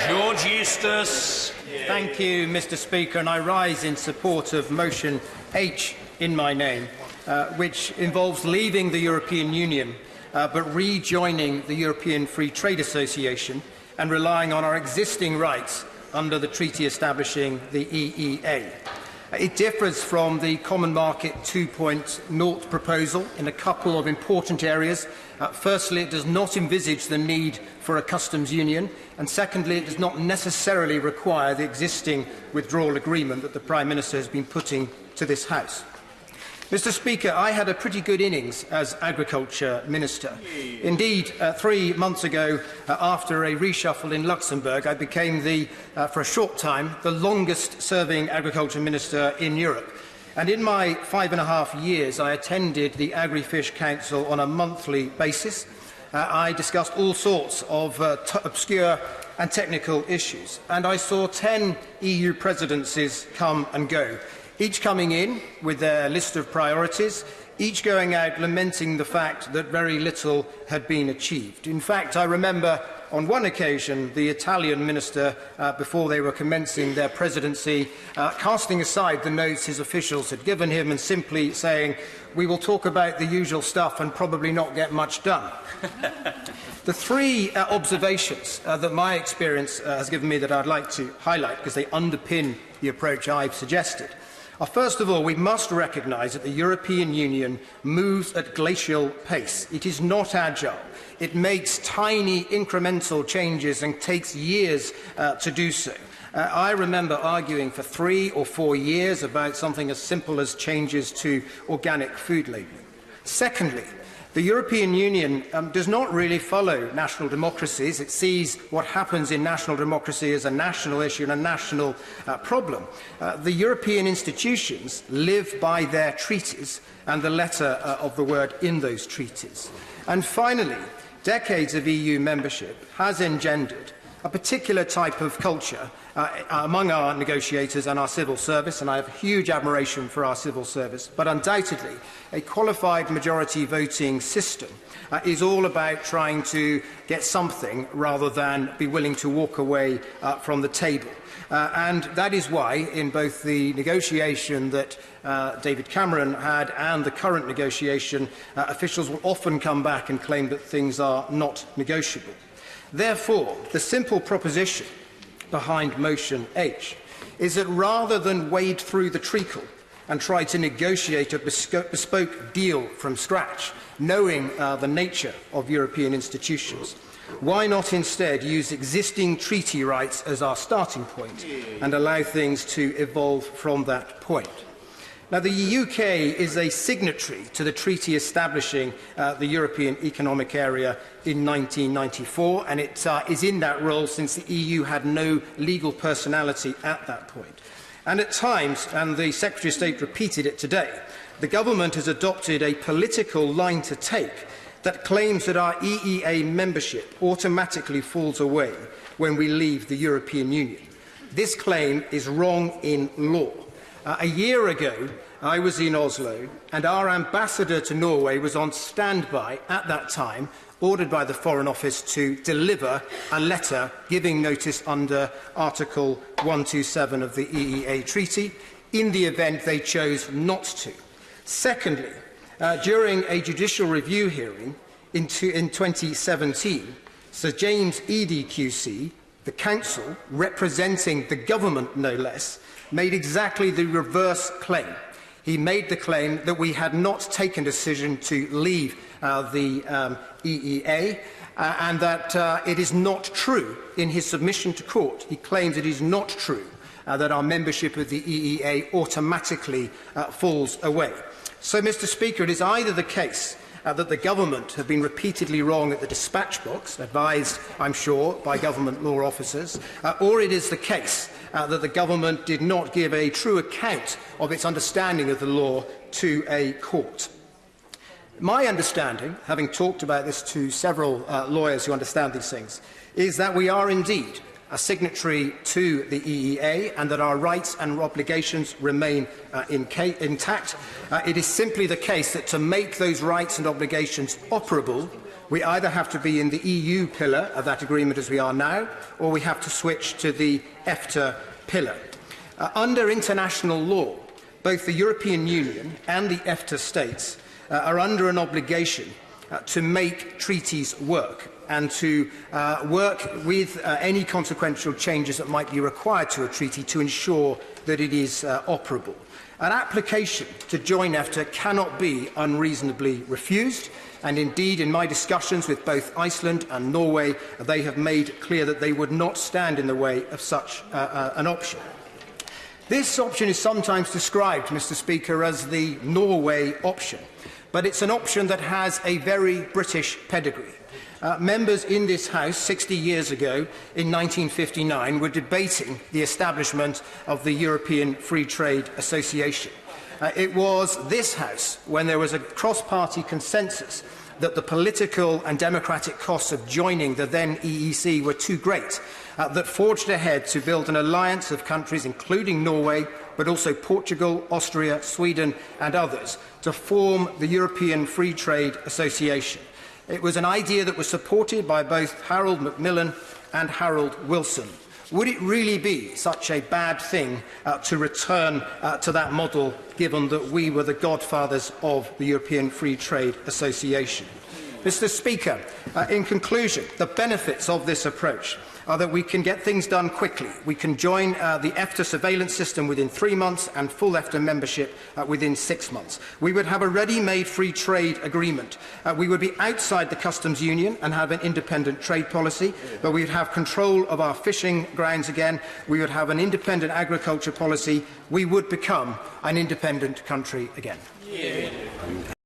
George Eustice. Thank you, Mr. Speaker, and I rise in support of motion H in my name, which involves leaving the European Union but rejoining the European Free Trade Association and relying on our existing rights under the treaty establishing the EEA. It differs from the Common Market 2.0 proposal in a couple of important areas. Firstly, it does not envisage the need for a customs union, and secondly, it does not necessarily require the existing withdrawal agreement that the Prime Minister has been putting to this House. Mr. Speaker, I had a pretty good innings as Agriculture Minister. Indeed, 3 months ago, after a reshuffle in Luxembourg, I became, for a short time, the longest-serving Agriculture Minister in Europe. And in my 5.5 years, I attended the Agri-Fish Council on a monthly basis. I discussed all sorts of obscure and technical issues, and I saw 10 EU presidencies come and go, each coming in with their list of priorities, each going out lamenting the fact that very little had been achieved. In fact, I remember on one occasion the Italian minister, before they were commencing their presidency, casting aside the notes his officials had given him and simply saying, "We will talk about the usual stuff and probably not get much done." The three observations that my experience has given me that I'd like to highlight, because they underpin the approach I've suggested, are, first of all, we must recognise that the European Union moves at glacial pace. It is not agile. It makes tiny incremental changes and takes years to do so. I remember arguing for 3 or 4 years about something as simple as changes to organic food labelling. Secondly, the European Union does not really follow national democracies. It sees what happens in national democracy as a national issue and a national problem. The European institutions live by their treaties and the letter of the word in those treaties. And finally, decades of EU membership has engendered a particular type of culture among our negotiators and our civil service, and I have huge admiration for our civil service, but undoubtedly a qualified majority voting system is all about trying to get something rather than be willing to walk away from the table. And that is why, in both the negotiation that David Cameron had and the current negotiation, officials will often come back and claim that things are not negotiable. Therefore, the simple proposition behind motion H is that rather than wade through the treacle and try to negotiate a bespoke deal from scratch, knowing the nature of European institutions, why not instead use existing treaty rights as our starting point and allow things to evolve from that point? Now, the UK is a signatory to the treaty establishing the European Economic Area in 1994, and it is in that role since the EU had no legal personality at that point. And at times, and the Secretary of State repeated it today, the government has adopted a political line to take that claims that our EEA membership automatically falls away when we leave the European Union. This claim is wrong in law. A year ago, I was in Oslo, and our ambassador to Norway was on standby at that time, ordered by the Foreign Office to deliver a letter giving notice under Article 127 of the EEA Treaty, in the event they chose not to. Secondly, during a judicial review hearing in 2017, Sir James Eadie QC, the Council, representing the government no less, made exactly the reverse claim. He made the claim that we had not taken a decision to leave the EEA and that it is not true. In his submission to court, he claims it is not true that our membership of the EEA automatically falls away. So, Mr. Speaker, it is either the case that the government have been repeatedly wrong at the dispatch box, advised, I'm sure, by government law officers, or it is the case that the government did not give a true account of its understanding of the law to a court. My understanding, having talked about this to several lawyers who understand these things, is that we are indeed a signatory to the EEA and that our rights and obligations remain intact. It is simply the case that to make those rights and obligations operable, We either have to be in the EU pillar of that agreement as we are now, or we have to switch to the EFTA pillar. Under international law, both the European Union and the EFTA states are under an obligation to make treaties work and to work with any consequential changes that might be required to a treaty to ensure that it is operable. An application to join EFTA cannot be unreasonably refused, and indeed in my discussions with both Iceland and Norway, they have made clear that they would not stand in the way of such an option. This option is sometimes described, Mr. Speaker, as the Norway option, but it's an option that has a very British pedigree. Members in this House 60 years ago, in 1959, were debating the establishment of the European Free Trade Association. It was this House, when there was a cross-party consensus that the political and democratic costs of joining the then EEC were too great, that forged ahead to build an alliance of countries, including Norway, but also Portugal, Austria, Sweden and others, to form the European Free Trade Association. It was an idea that was supported by both Harold Macmillan and Harold Wilson. Would it really be such a bad thing to return to that model, given that we were the godfathers of the European Free Trade Association? Mr. Speaker, in conclusion, the benefits of this approach are that we can get things done quickly. We can join the EFTA surveillance system within 3 months and full EFTA membership within 6 months. We would have a ready-made free trade agreement. We would be outside the customs union and have an independent trade policy, but we would have control of our fishing grounds again. We would have an independent agriculture policy. We would become an independent country again. Yeah.